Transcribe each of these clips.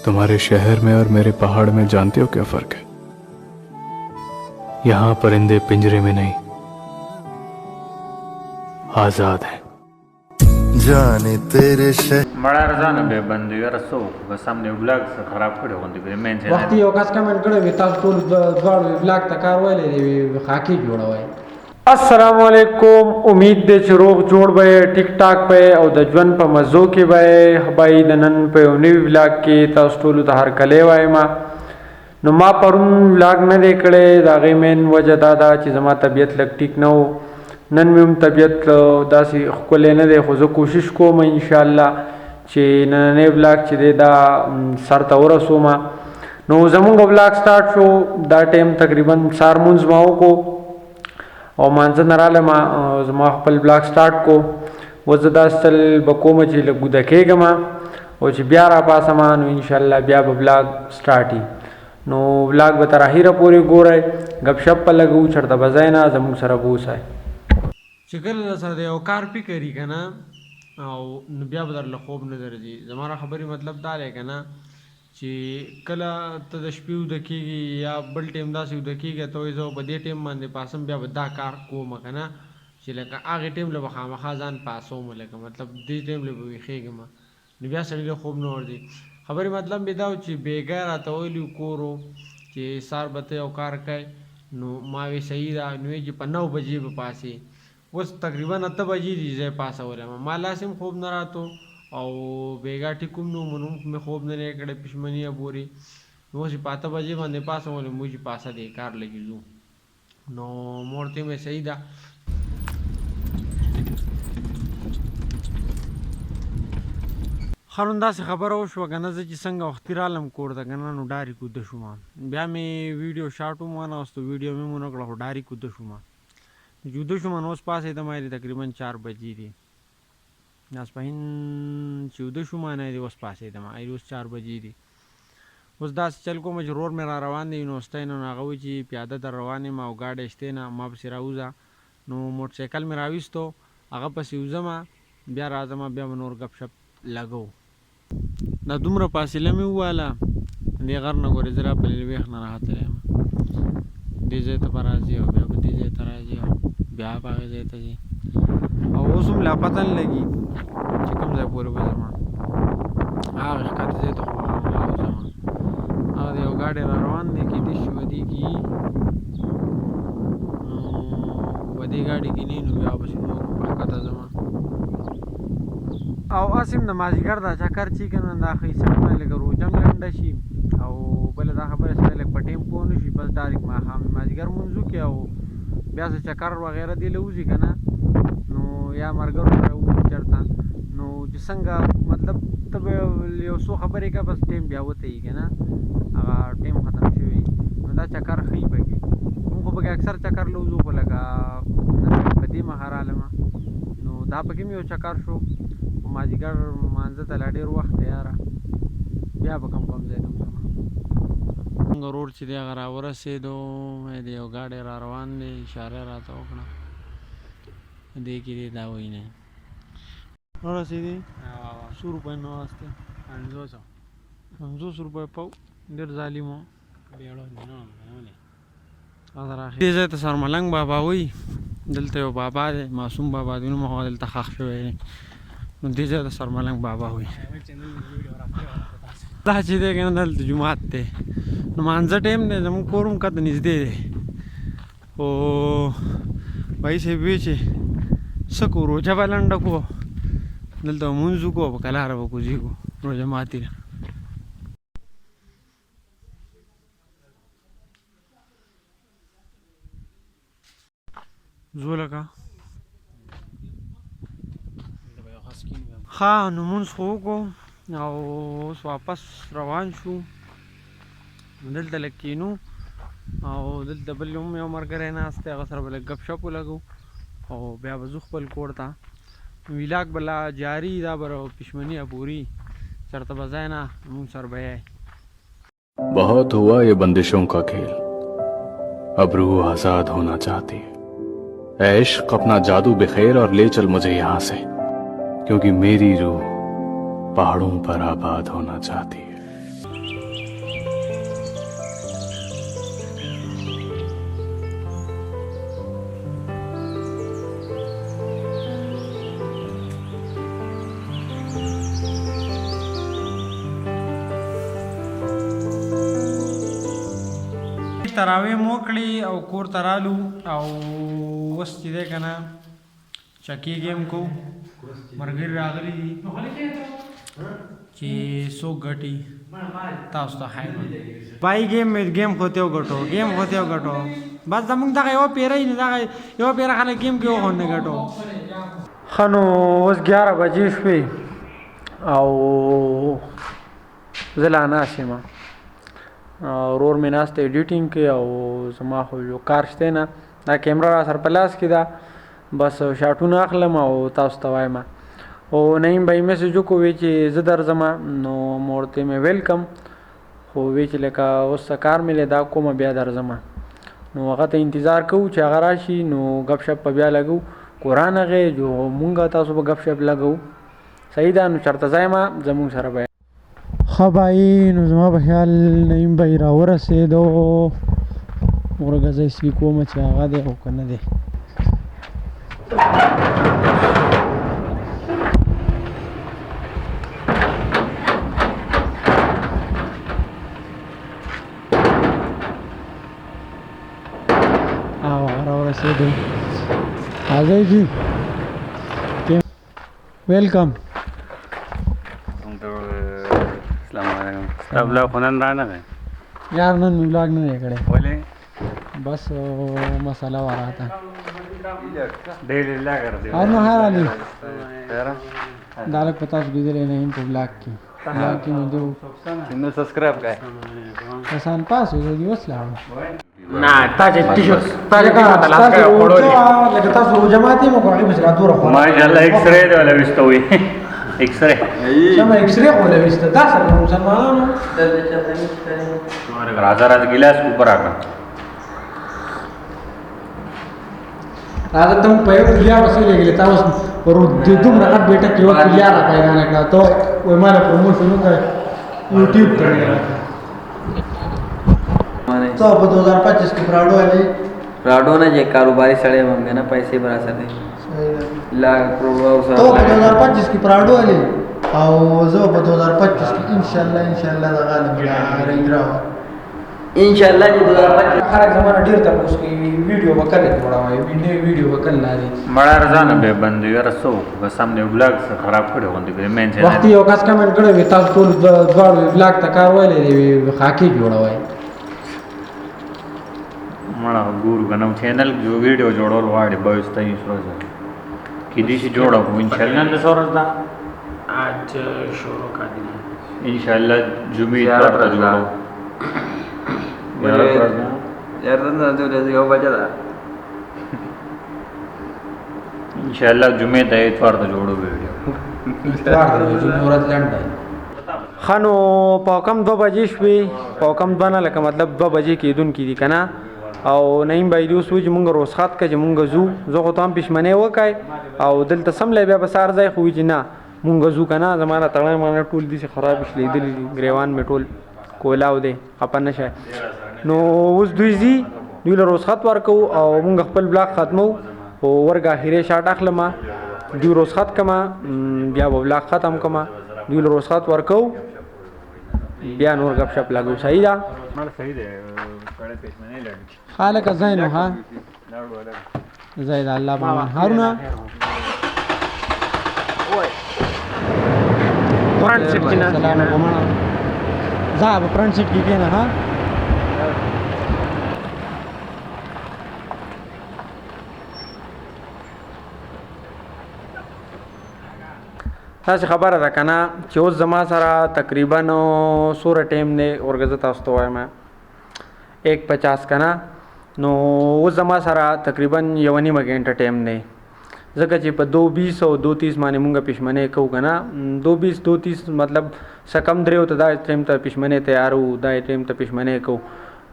तुम्हारे शहर में और मेरे पहाड़ में जानते हो क्या फर्क है? यहां परिंदे पिंजरे में नहीं, आजाद हैं। जाने तेरे शहर مړه ارزانه به بندي ورسو که سامنے ولاګ څخه خراب کړي غوندي به مین ځای وخت یو کس کمنټ کړی وي تاسو ټول دواړو بلاک ته کار ویلې دی خاکی جوړوي. السلام علیکم، امید دې چې روغ جوړ به ټیک ټاک به او د ژوند په مزو کې به هبای د نن په یو نوی بلاک کې تاسو ټول ته هر کله وایم. نو ما پرون بلاک نه دی کړی، د هغې مین وجه دا ده چې زما طبیعت لږ ټیک نه و. نن مې هم طبیعت داسې ښکلی نه دی، خو زه کوشش کوم انشاءالله چې نننی بلاک چې دی دا سر ته ورسوم. نو زمونږ بلاک سټارټ شو، دا ټیم تقریبا سهار مونځ ما وکړو او مانځه نه رالم، زما خپل بلاک سټارټ کو. اوس زه داسې چل به کوم چې لږ ګوده کېږم او چې بیا را پاسم نو انشاءالله بیا به بلاک سټارټ وي. نو بلاک به تر اخره پورې ګورئ، ګپ شپ به لګو، چېرته به ځئ نه، زموږ سره به اوسئ. چې کله در سره د یو کار فکر وي که نه او نو بیا به درله خوب نه درځي. زما را خبرې مطلب دا دی که نه چې کله ته د شپې وده کېږي یا بل ټیم داسې وده کېږي ته وایي زه په دې ټیم باندې پاسم، بیا به دا کار کوم که نه چې لکه هغې ټیم له به خامخا ځان پاسوم، لکه مطلب دې ټیم له به ویښېږم نو بیا سړي له خوب نه ورځي. خبرې مطلب مې دا و چې بېګا راته ویلي و کور و چې سهار به ته یو کار کوې. نو ما وی صحیح ده، نو وایي چې په 9 بجې به پاسې. اوس تقریبا 8 بجې دي زه یې پاسولی یم، ما لاس هم خوب نه راتو او بیګا ټیک هم نه و، منو مې خوب نه دی کړی پښمني پورې. نو اوس یې په 8 بجې باندې پاسولی، موږ چې پاسه دی کار لګي ځو. نو ما ورته ویم صحیح ده. ښه نو داسې خبره وشوه که نه، زه چې څنګه وختي رالم کور ته که نه نو ډارې کوده شوم. بیا مې ویډیو شاټ هم وانهغوستو، ویډیو مې هم ونه کړه، خو ډارې کوده شوم. جوده شوم نو اوس پاسېدم تقریبا 4 بجې دي، ماسپښین چې وده شوم نه دی اوس پاسېدم، اوس 4 بجې دي. اوس داسې چل کوم چې رور مې را روان دی یونیورسټۍ نه، نو هغه وایي چې پیاده در روان یم او ګاډی شتې نه، ما پسې راوځه. نو موټرسایکل مې راویستو، هغه پسې وځم، بیا راځم، بیا به نور ګپ شپ لګو. دا دومره فاصله مې وواله دې غر نه، ګورې زه را په لویښ نه راختلی یم، دې ځای ته به راځي او بیا به دې ځای ته راځي او بیا به هغې ځای ته ځي. او اوس هم لا پته نه لګي چې کوم ځای پورې به ځم. هغه ښکته ځای ته خو خامخا وځم. هغه د یو ګاډی را روان دی، کېدای شي ودې کې وي، نو ودې ګاډي کې نه وي نو بیا پسې نور په ښکته ځم. او هسې هم د مازدیګر دا چکر چې که نه دا ښایي سړی باندې لږه روژه هم لنډه شي او بله دا خبره سړی لږ په ټیم پوه نه شي، بس ډایرکټ ماښام مازدیګر لمونځ وکړي او بیا څه چکر وغیره دې له وځي که نه، نو یا ملګرو سره وځي چېرته، نو چې څنګه مطلب ته به یو څو خبرې کوه بس ټیم بیا وتهیي که نه، هغه ټیم ختم شوي. نو دا چکر ښیي پکې، موږ خو پکې اکثر چکر له وځو، خو لکه نن په دې مخه رالمه نو دا پکې مې یو چکر شو. مازدیګر مانځه ته لا ډېر وخت دی یاره، بیا به کوم ځای ته ځم. زموږ ورور چې دی هغه راورسېدو، د یو ګاډی را روان دی، اشاره یې راته وکړه، دې کې دی دا وایي نه ورسېدې 100 روپۍ نه واسطې 50 روپۍ پاو، ډېر ظالم و. دې ځای ته سرملنګ بابا وایي، دلته یو بابا دی معصوم بابا دی، نوم هغه دلته ښخ شوی دی، نو دې ځای ته سرملنګ بابا وایي. دا چې دی که نه دلته جومات دی، نو مانځه ټیم دی، زموږ کور هم کته نږدې دی، خو بھائی صاحب وی چې څه کړو روژه به لنډه کړو، دلته به لمونځ وکړو او په کلاره به کوزېږو، روژه ماتې ده. ځو لکه ښه نو لمونځ خو وکړو او اوس واپس روان شو. دلته لږ کینو او دلته بل هم یو ملګری ناست دی، هغه سره به لږ ګپ شپ ولګو او بیا به ځو خپل کور ته. ولاګ به لا جاري، دا به پښمني پوري، چېرته به ځای نه، مونږ سره به یې. बहुत हुआ ये बंदिशों का खेल, अब रूह आजाद होना चाहती है। ऐ इश्क अपना जादू बिखेर और ले चल मुझे यहाँ से, क्योंकि मेरी रूह पहाड़ों पर आबाद होना चाहती है। تراوی مو کړې او کور ته رالو او اوس چې دی که نه چکې ګیم کو ملګري راغلي دي چې څوک ګټي تاسو ته ښایم پای ګیم خو ته وګټو بس زمونږ دغه یوه پیره یې نو دغه یوه پیره خلک ګیم کې وخو نه ګټو ښه نو اوس 11 بجې شوې او زه لا ناست یم ورور مې ناست دی ایډیټینګ کې او زما خو یو کار شته نه دا کیمره را سره په لاس کې ده بس شاټونه اخلم او تاسو ته وایم او نعیم بھائی میسیج وکړو وی چې زه درځم نو ما ورته مې ویلکم خو وی چې لکه اوس کار مې دا کومه بیا درځم نو هغه ته انتظار کوو چې هغه راشي نو ګپ شپ په بیا لګو قرآن هغې جو مونږ تاسو به ګپ شپ لګو صحیح ده نو چېرته ځای ما زمونږ سره به ښه بھائی نو زما په خیال نعیم بھائی راورسېدو ورګه زه سپي کوم چې هغه دی او که نه دی راورسېدو اځئ جی ویلکم السلام علیکم ستا بلاګ خو نن رانغی یار نن مې بلاګ نه دی کړی ولې بس مسله وه راته ډېر لاګر دی نو هر علي دا لږ په تاسو لیدلی نه یم په بلاګ کې مې دو نو سبسکرایب کړئ کسان پاس وي زه دې اوس لاړم نه تا چې ټیشرټ تا چې ټیشرټ ته لاس کړی وړولې لکه تاسو جماعت یې مو کوي بس را دوره خو ماشاءالله ایکس رے دی ولا وسته وي ایکس رے سم ایکس رے ولا وسته دا سره مسلمانانو راځه ګلاس اوپر راکړه راځه ته په یو کلیا وسې لګلې تاسو ورو د دومره غټ بیٹه کې وخت کلیا را پیدا نه کړه ته وای مال پروموشن وکړ یوټیوب ته तो 2025 की प्राडो है नहीं प्राडो ने जे कारोबारी सड़े होंगे ना पैसे बरा सकते लाख प्रभाव तो 2025 की प्राडो है नहीं और जो 2025 की इंशाल्लाह दा गालिब रेंज राव इंशाल्लाह जी 2025 خلک زمانه ډیر تاسو کې ویډیو وکړل جوړوي ویډیو وکړل لري مړه رضانه به بندي رسو په سامنے بلاګ سره خراب کړو غوندي به مین څه وخت یو کس کمنټ کړو تاسو ټول دواړو بلاګ ته کار وایي خاکي جوړوي مړه ګورو غنم چینل جو ویډیو جوړول واړي به استای سروز کی دې شي جوړو ان شاء الله نن سورز دا आज شروع कर दी ان شاء الله جمعې ته جوړو यार ना जो जैसे हो बजा ان شاء الله جمعې ته اتوار ته جوړو ویډیو خانو په کم 2 بجې شوې په کم 2 نه لکه مطلب 2 بجې کېدون کې دي کنه او نعیم بھائی دوی سوچ مونږ روسخات کې مونږ زو خو تام پښمنه وکای او دلته سم لې بیا بسار ځای خو چې نه مونږ زو کنه زمانہ تړای مانه ټول دي خراب شلې دي گریوان می ټول کولاو دي خپن نشه نو اوس دوی له روسخات ورکو او مونږ خپل بلاک ختمو او ورګه هیره شاټ اخلم دوی روسخات کما بیا بلاک ختم کما دوی له روسخات ورکو بیا نور غب شپ لګو صحیح ده مال صحیح ده کړه پښمنه لړ خالق زینو ها زید الله باندې هارونه فرنٹ سیٹ کې نه سلام علیکم زه په فرنٹ سیٹ کې نه ها تاسو خبره ده کنه چې اوس زما سره تقریبا سوره ټیم نه ورګزه تاسو ته وایم 1:50 کنه نو اوس زما سره تقریبا یو نیمه غنټه ټیم نه ځکه چې په 2:20 او 2:30 باندې مونږه پښمنه کوو کنه 2:20 2:30 مطلب سکم دریو ته دا ټیم ته پښمنه تیارو دا ټیم ته پښمنه کوو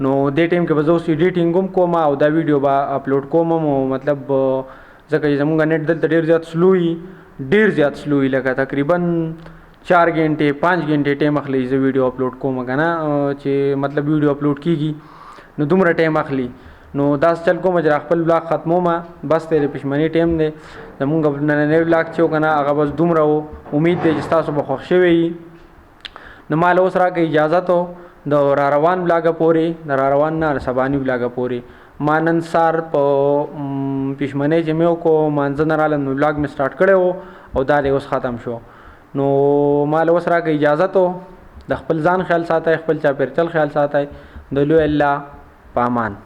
نو دې ټیم کې به زه ایډیټینګ کوم او دا ویډیو به اپلوډ کوم مطلب ځکه چې زمونږ نت دلته ډیر زیات سلوی لکه تقریبا 4 غنټې 5 غنټې ټیم اخلي زه ویډیو اپلوډ کوم کنه چې مطلب ویډیو اپلوډ کیږي نو دومره ټیم اخلي نو داس چل کوم چې خپل بلاګ ختمو ما بس ته پښمنی ټیم دی زمونږ نن بلاګ چې کنه هغه بس دومره امید دی چې تاسو به خوښ شوي نو مال اوس راکې اجازه ته د را روان بلاګه پورې د را روان نه سبانی بلاګه پورې ما نن سار په پښمنۍ چې مې وکړو مانځه نه رالم نو بلاګ مې سټارټ کړی و او دا دی اوس ختم شو نو ما له اوس راکړه اجازت و د خپل ځان خیال ساتئ خپل چاپېریال خیال ساتئ د لوی الله په امان